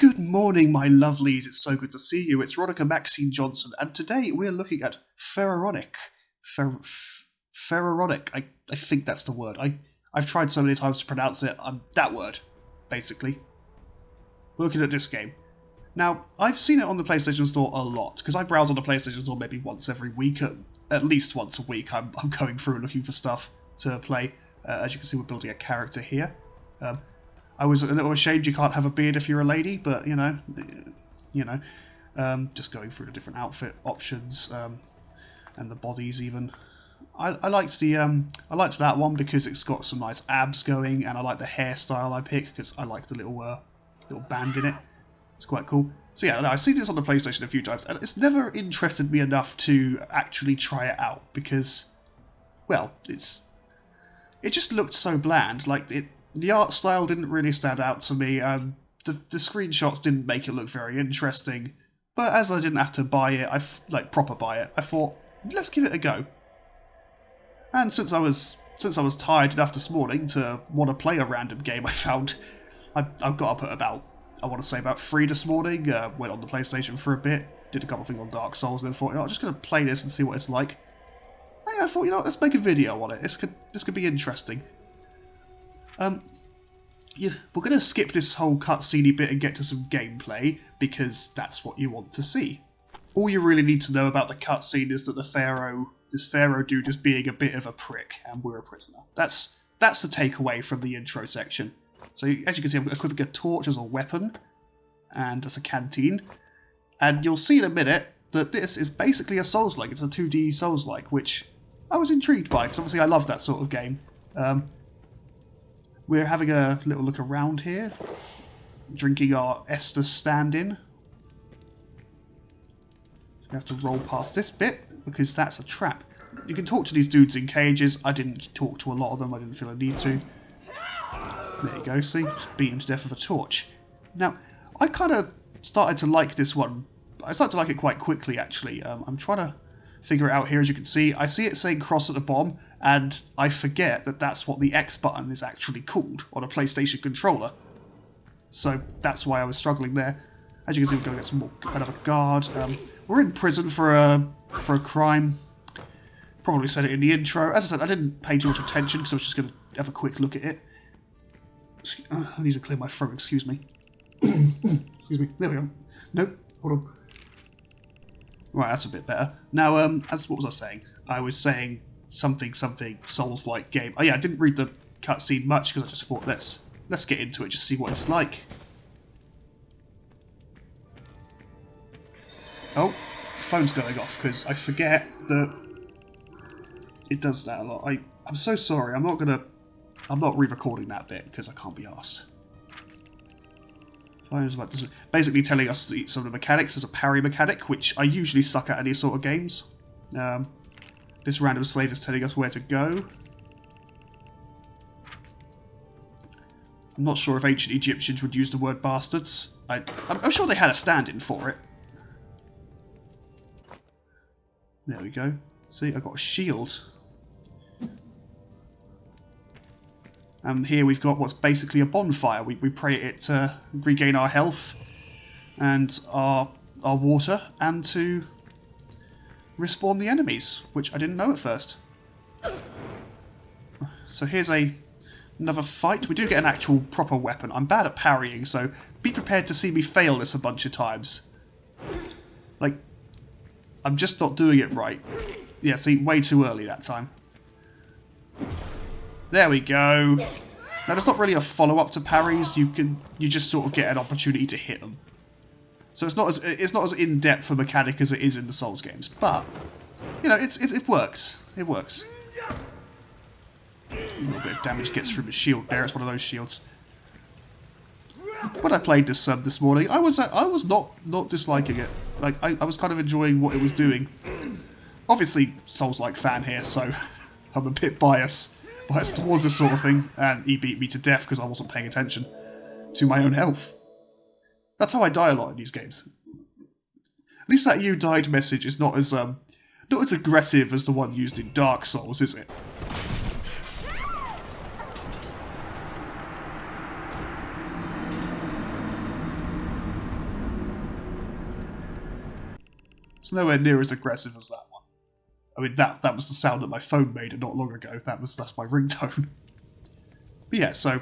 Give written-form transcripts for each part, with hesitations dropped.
Good morning, my lovelies. It's so good to see you. It's Ronica Maxine Johnson, and today we're looking at Pharaonic. Pharaonic. I think that's the word. I've tried so many times to pronounce it. That word, basically. We're looking at this game. Now, I've seen it on the PlayStation Store a lot, because I browse on the PlayStation Store maybe once every week. At least once a week, I'm going through looking for stuff to play. As you can see, we're building a character here. I was a little ashamed you can't have a beard if you're a lady, but you know, just going through the different outfit options and the bodies even. I liked that one because it's got some nice abs going, and I like the hairstyle I picked because I like the little band in it. It's quite cool. So yeah, I've seen this on the PlayStation a few times, and it's never interested me enough to actually try it out because, well, it just looked so bland. Like the art style didn't really stand out to me. The screenshots didn't make it look very interesting. But as I didn't have to buy it, proper buy it, I thought, let's give it a go. And since I was tired enough this morning to want to play a random game I found, I've got up at about 3 this morning. Went on the PlayStation for a bit, did a couple of things on Dark Souls, and then thought, I'm just going to play this and see what it's like. And I thought, let's make a video on it. This could be interesting. Yeah, we're going to skip this whole cutscene bit and get to some gameplay, because that's what you want to see. All you really need to know about the cutscene is that this Pharaoh dude is being a bit of a prick, and we're a prisoner. That's the takeaway from the intro section. So as you can see, I'm equipping a torch as a weapon, and as a canteen, and you'll see in a minute that this is basically a Souls-like. It's a 2D Souls-like, which I was intrigued by, because obviously I love that sort of game. We're having a little look around here, drinking our Esther stand-in. We have to roll past this bit, because that's a trap. You can talk to these dudes in cages. I didn't talk to a lot of them, I didn't feel a need to. There you go, see? Just beat him to death with a torch. Now, I kind of started to like this one. I started to like it quite quickly, actually. I'm trying to figure it out here, as you can see. I see it saying cross at the bottom, and I forget that that's what the X button is actually called on a PlayStation controller. So that's why I was struggling there. As you can see, we're going to get another guard. We're in prison for a crime. Probably said it in the intro. As I said, I didn't pay too much attention because I was just going to have a quick look at it. I need to clear my throat, excuse me. Excuse me. There we go. Nope, hold on. Right, that's a bit better. Now, what was I saying? I was saying something Souls-like game. Oh yeah, I didn't read the cutscene much because I just thought let's get into it, just see what it's like. Oh, phone's going off because I forget that it does that a lot. I'm so sorry. I'm not re-recording that bit because I can't be arsed. Phone's about to, basically telling us some of the mechanics. There's a parry mechanic, which I usually suck at in these sort of games. This random slave is telling us where to go. I'm not sure if ancient Egyptians would use the word bastards. I'm sure they had a stand-in for it. There we go. See, I got a shield. And here we've got what's basically a bonfire. We pray it to regain our health and our water, and to respawn the enemies, which I didn't know at first. So here's another fight. We do get an actual proper weapon. I'm bad at parrying, so be prepared to see me fail this a bunch of times. Like, I'm just not doing it right. Yeah, see, way too early that time. There we go. Now, there's not really a follow-up to parries. You just sort of get an opportunity to hit them. So it's not as in-depth a mechanic as it is in the Souls games, but it works. It works. A little bit of damage gets through the shield there. It's one of those shields. When I played this morning, I was not disliking it. Like I was kind of enjoying what it was doing. Obviously, Souls-like fan here, so I'm a bit biased towards this sort of thing, and he beat me to death because I wasn't paying attention to my own health. That's how I die a lot in these games. At least that "you died" message is not as aggressive as the one used in Dark Souls, is it? It's nowhere near as aggressive as that one. I mean, that was the sound that my phone made not long ago. That's my ringtone. But yeah, so...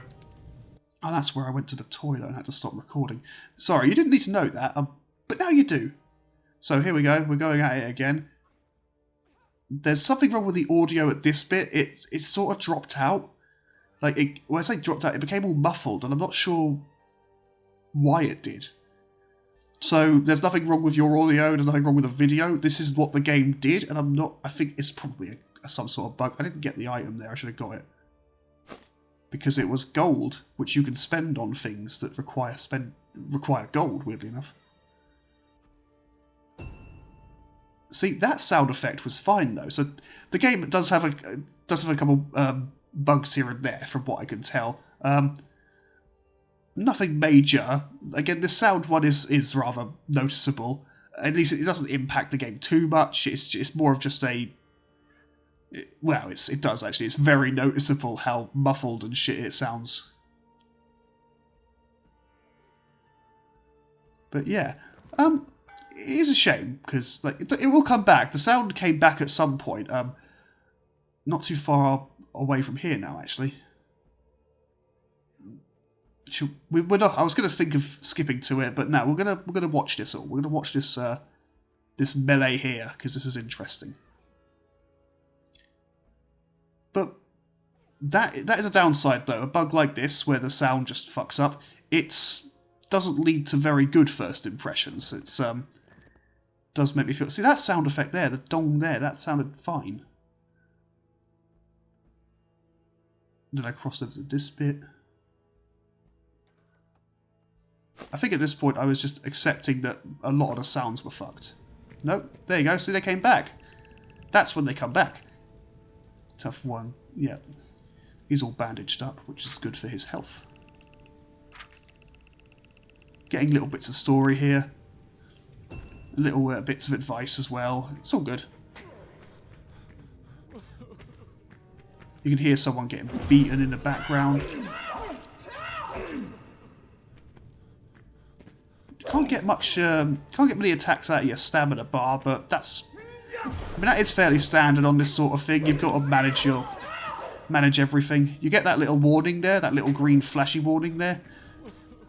Oh, that's where I went to the toilet and had to stop recording. Sorry, you didn't need to know that, but now you do. So here we go, we're going at it again. There's something wrong with the audio at this bit. It sort of dropped out. Like, when I say dropped out, it became all muffled, and I'm not sure why it did. So, there's nothing wrong with your audio, there's nothing wrong with the video. This is what the game did, and I think it's probably some sort of bug. I didn't get the item there, I should have got it. Because it was gold, which you can spend on things that require gold, weirdly enough. See, that sound effect was fine though. So the game does have a couple bugs here and there, from what I can tell. Nothing major. Again, the sound one is rather noticeable. At least it doesn't impact the game too much. It's more of just a... Well, it does actually. It's very noticeable how muffled and shit it sounds. But yeah, it is a shame because like it will come back. The sound came back at some point. Not too far away from here now, actually. We're not. I was going to think of skipping to it, but no, we're gonna watch this all. We're gonna watch this this melee here because this is interesting. But that is a downside though. A bug like this, where the sound just fucks up, it doesn't lead to very good first impressions. It's does make me feel. See that sound effect there, the dong there, that sounded fine. Then I crossed over to this bit. I think at this point I was just accepting that a lot of the sounds were fucked. Nope, there you go, see they came back. That's when they come back. Tough one, yeah. He's all bandaged up, which is good for his health. Getting little bits of story here. Little bits of advice as well. It's all good. You can hear someone getting beaten in the background. Can't get many attacks out of your stamina bar, but that's... I mean, that is fairly standard on this sort of thing. You've got to manage everything. You get that little warning there, that little green flashy warning there,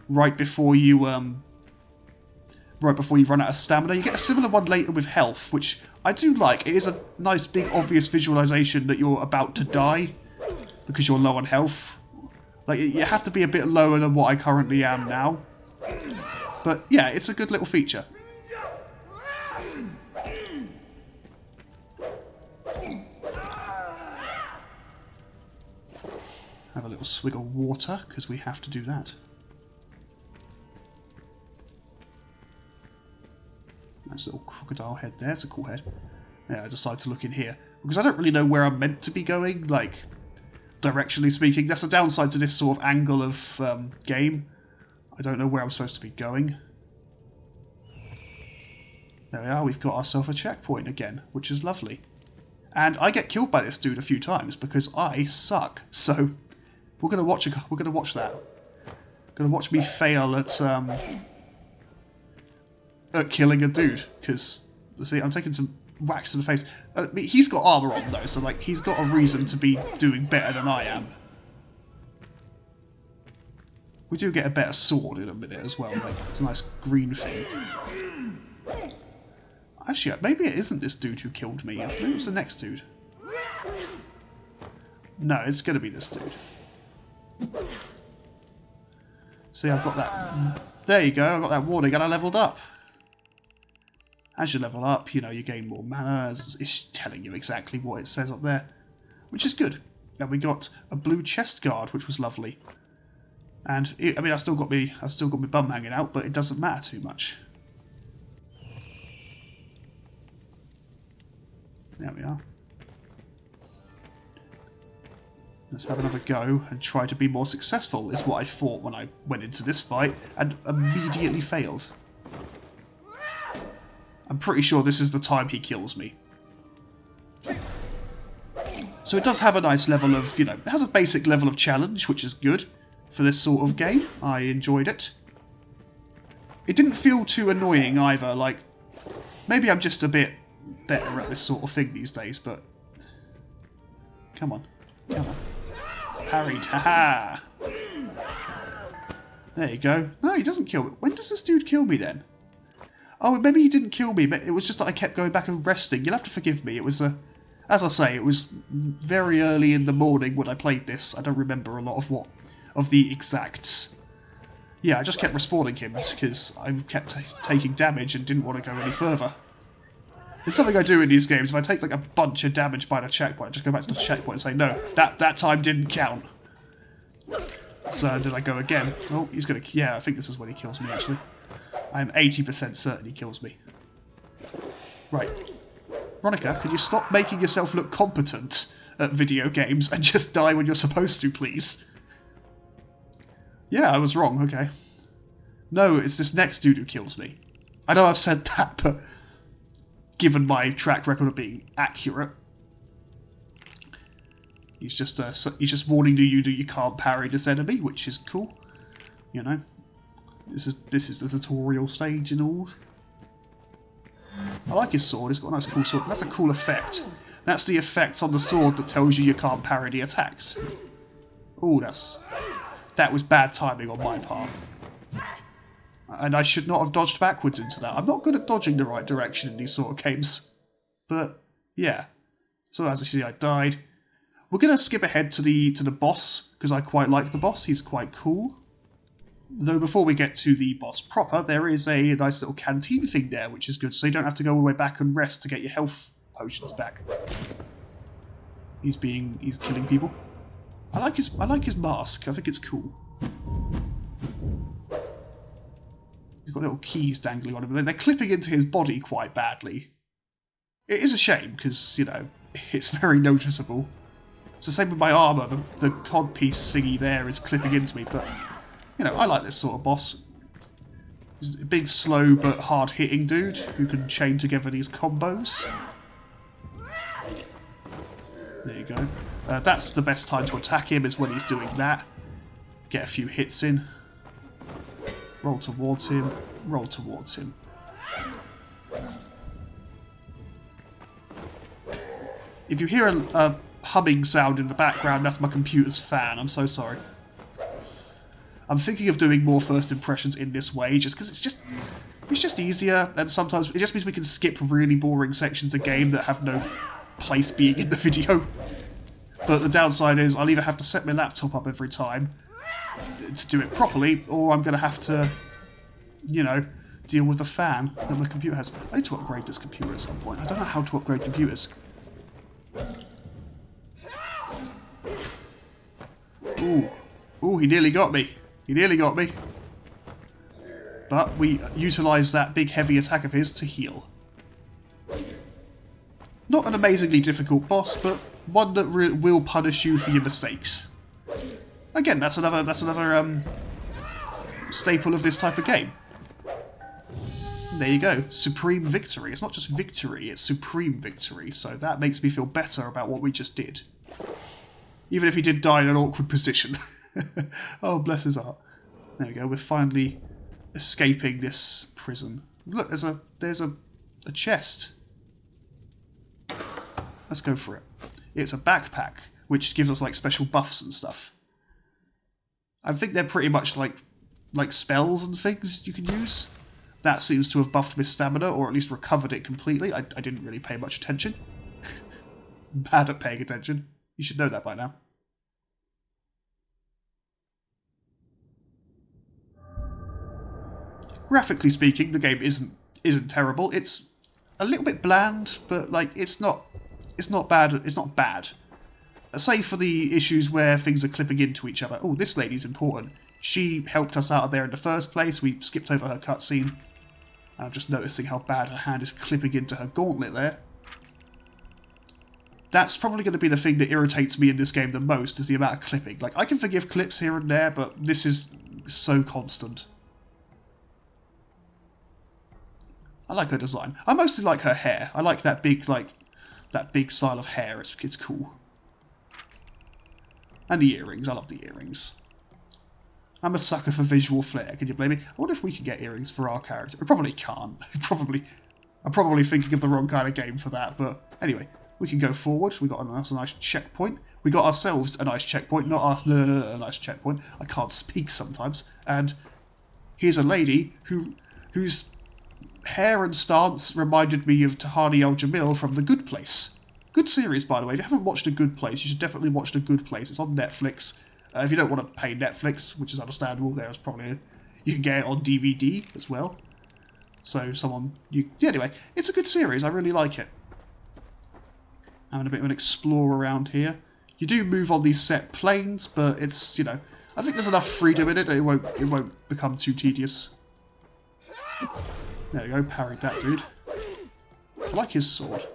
right before you run out of stamina. You get a similar one later with health, which I do like. It is a nice, big, obvious visualization that you're about to die because you're low on health. Like, you have to be a bit lower than what I currently am now. But yeah, it's a good little feature. Have a little swig of water, because we have to do that. Nice little crocodile head there. It's a cool head. Yeah, I decided to look in here. Because I don't really know where I'm meant to be going, like, directionally speaking. That's a downside to this sort of angle of game. I don't know where I'm supposed to be going. There we are, we've got ourselves a checkpoint again, which is lovely. And I get killed by this dude a few times because I suck. So we're gonna watch that. Gonna watch me fail at killing a dude, because see, I'm taking some whacks to the face. He's got armor on though, so like he's got a reason to be doing better than I am. We do get a better sword in a minute as well. Like, it's a nice green thing. Actually, maybe it isn't this dude who killed me. Maybe it was the next dude. No, it's going to be this dude. See, I've got that... There you go, I've got that warning and I leveled up. As you level up, you know, you gain more mana. It's telling you exactly what it says up there. Which is good. And we got a blue chest guard, which was lovely. And I mean, I've still got my bum hanging out, but it doesn't matter too much. There we are. Let's have another go and try to be more successful, is what I thought when I went into this fight, and immediately failed. I'm pretty sure this is the time he kills me. So it does have a nice level of, you know, it has a basic level of challenge, which is good. For this sort of game, I enjoyed it. It didn't feel too annoying either, like, Maybe I'm just a bit better at this sort of thing these days, but... Come on. Come on. Parried. Haha! There you go. No, he doesn't kill me. When does this dude kill me then? Oh, maybe he didn't kill me, but it was just that I kept going back and resting. You'll have to forgive me. It was as I say, it was very early in the morning when I played this. I don't remember a lot of the exacts. Yeah, I just kept respawning him because I kept taking damage and didn't want to go any further. It's something I do in these games. If I take like a bunch of damage by the checkpoint, I just go back to the checkpoint and say, no, that time didn't count. So did I go again? Oh, he's gonna... Yeah, I think this is when he kills me, actually. I'm 80% certain he kills me. Right. Veronica, could you stop making yourself look competent at video games and just die when you're supposed to, please? Yeah, I was wrong, okay. No, it's this next dude who kills me. I know I've said that, but given my track record of being accurate, he's just warning you that you can't parry this enemy, which is cool. You know, this is the tutorial stage and all. I like his sword. It's got a nice cool sword. That's a cool effect. That's the effect on the sword that tells you can't parry the attacks. Oh, that was bad timing on my part. And I should not have dodged backwards into that. I'm not good at dodging the right direction in these sort of games. But, yeah. So as you see, I died. We're going to skip ahead to the boss, because I quite like the boss. He's quite cool. Though before we get to the boss proper, there is a nice little canteen thing there, which is good. So you don't have to go all the way back and rest to get your health potions back. He's killing people. I like his mask. I think it's cool. He's got little keys dangling on him, and they're clipping into his body quite badly. It is a shame, because, you know, it's very noticeable. It's the same with my armour. The codpiece thingy there is clipping into me, but, you know, I like this sort of boss. He's a big, slow, but hard-hitting dude who can chain together these combos. There you go. That's the best time to attack him, is when he's doing that. Get a few hits in. Roll towards him. Roll towards him. If you hear a humming sound in the background, that's my computer's fan. I'm so sorry. I'm thinking of doing more first impressions in this way, just because it's just easier, and sometimes it just means we can skip really boring sections of game that have no place being in the video. But the downside is I'll either have to set my laptop up every time to do it properly, or I'm going to have to, you know, deal with the fan that my computer has. I need to upgrade this computer at some point. I don't know how to upgrade computers. Ooh. Ooh, he nearly got me. He nearly got me. But we utilise that big heavy attack of his to heal. Not an amazingly difficult boss, but one that will punish you for your mistakes. Again, that's another staple of this type of game. There you go, supreme victory. It's not just victory, it's supreme victory, so that makes me feel better about what we just did. Even if he did die in an awkward position. Oh, bless his heart. There we go, we're finally escaping this prison. Look, there's a chest. Let's go for it. It's a backpack, which gives us like special buffs and stuff. I think they're pretty much like spells and things you can use. That seems to have buffed my stamina, or at least recovered it completely. I didn't really pay much attention. Bad at paying attention. You should know that by now. Graphically speaking, the game isn't terrible. It's a little bit bland, but like it's not bad. It's not bad. Save for the issues where things are clipping into each other. Oh, this lady's important. She helped us out of there in the first place. We skipped over her cutscene. I'm just noticing how bad her hand is clipping into her gauntlet there. That's probably going to be the thing that irritates me in this game the most, is the amount of clipping. Like, I can forgive clips here and there, but this is so constant. I like her design. I mostly like her hair. I like that big style of hair. It's cool. And the earrings. I love the earrings. I'm a sucker for visual flair. Can you blame me? I wonder if we can get earrings for our character. We probably can't. Probably. I'm probably thinking of the wrong kind of game for that, but anyway, we can go forward. We got a nice checkpoint. We got ourselves a nice checkpoint, not a nice checkpoint. I can't speak sometimes. And here's a lady whose hair and stance reminded me of Tahani El-Jamil from The Good Place. Good series, by the way. If you haven't watched A Good Place, you should definitely watch The Good Place. It's on Netflix. If you don't want to pay Netflix, which is understandable, there's probably you can get it on DVD as well. So anyway, it's a good series. I really like it. Having a bit of an explore around here. You do move on these set planes, but it's, you know, I think there's enough freedom in it that it won't become too tedious. There we go, parried that dude. I like his sword.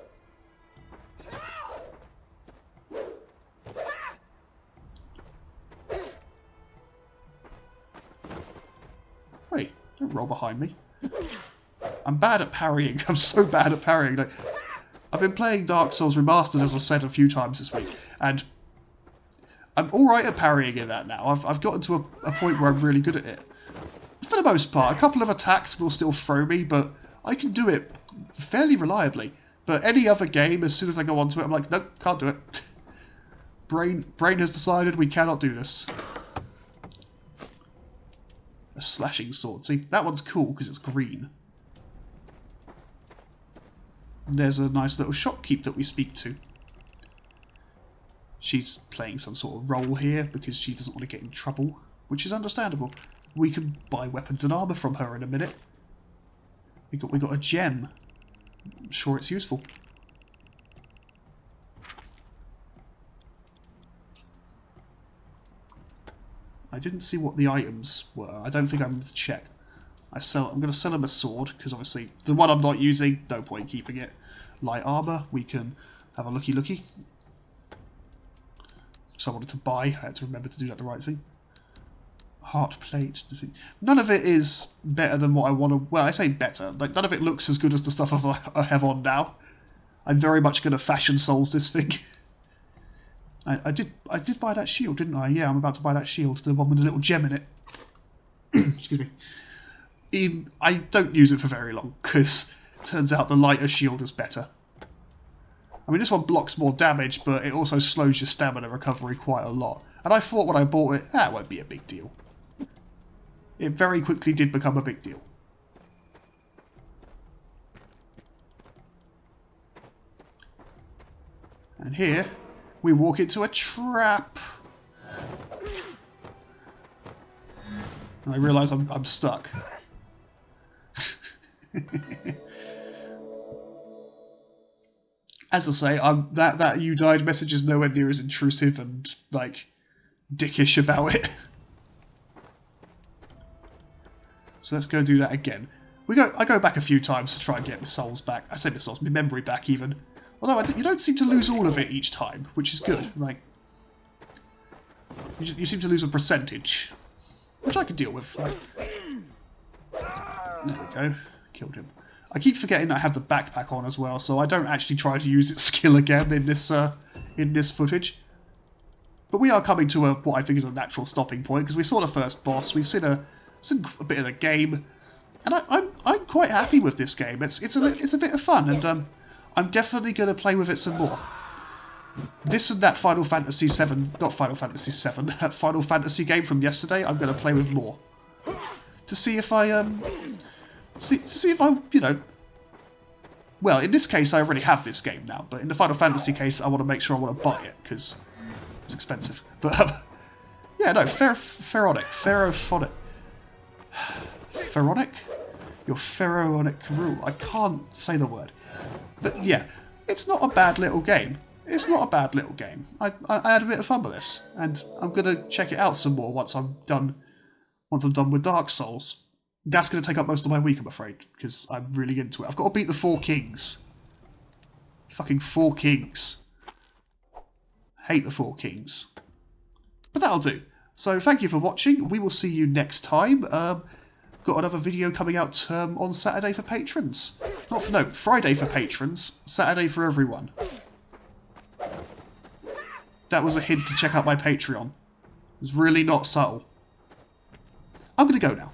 Wait, don't roll behind me. I'm bad at parrying. I'm so bad at parrying. Like, I've been playing Dark Souls Remastered, as I said a few times this week, and I'm alright at parrying in that now. I've gotten to a point where I'm really good at it. For the most part, a couple of attacks will still throw me, but I can do it fairly reliably. But any other game, as soon as I go onto it, I'm like, nope, can't do it. Brain has decided we cannot do this. A slashing sword. See, that one's cool because it's green. And there's a nice little shopkeep that we speak to. She's playing some sort of role here because she doesn't want to get in trouble, which is understandable. We can buy weapons and armour from her in a minute. We got a gem. I'm sure it's useful. I didn't see what the items were. I don't think I'm going to check. I'm going to sell him a sword, because obviously the one I'm not using, no point keeping it. Light armour, we can have a looky. So I wanted to buy, I had to remember to do that the right thing. Heart plate. None of it is better than what I want to... Well, I say better. Like, none of it looks as good as the stuff I have on now. I'm very much going to fashion souls this thing. I did buy that shield, didn't I? Yeah, I'm about to buy that shield, the one with the little gem in it. Excuse me. I don't use it for very long, because it turns out the lighter shield is better. I mean, this one blocks more damage, but it also slows your stamina recovery quite a lot. And I thought when I bought it, it won't be a big deal. It very quickly did become a big deal. And here, we walk into a trap. And I realise I'm stuck. As I say, that you died message is nowhere near as intrusive and, like, dickish about it. So let's go do that again. I go back a few times to try and get my souls back. I say my souls, my memory back even. Although you don't seem to lose all of it each time, which is good. Like, you seem to lose a percentage, which I could deal with. Like, there we go, killed him. I keep forgetting that I have the backpack on as well, so I don't actually try to use its skill again in this footage. But we are coming to what I think is a natural stopping point, because we saw the first boss, we've seen a bit of the game, and I'm quite happy with this game. It's a bit of fun, and I'm definitely going to play with it some more. This and that Final Fantasy VII, not Final Fantasy VII, that Final Fantasy game from yesterday, I'm going to play with more to see if I you know. Well, in this case, I already have this game now, but in the Final Fantasy case, I want to make sure I want to buy it because it's expensive. But yeah, no, Pharaonic. Your Pharaonic rule. I can't say the word. But yeah, it's not a bad little game. It's not a bad little game. I had a bit of fun with this, and I'm gonna check it out some more once I'm done with Dark Souls. That's gonna take up most of my week, I'm afraid, because I'm really into it. I've got to beat the 4 kings. Fucking 4 kings. Hate the 4 kings. But that'll do. So thank you for watching. We will see you next time. Got another video coming out on Saturday for patrons. No, Friday for patrons. Saturday for everyone. That was a hint to check out my Patreon. It was really not subtle. I'm going to go now.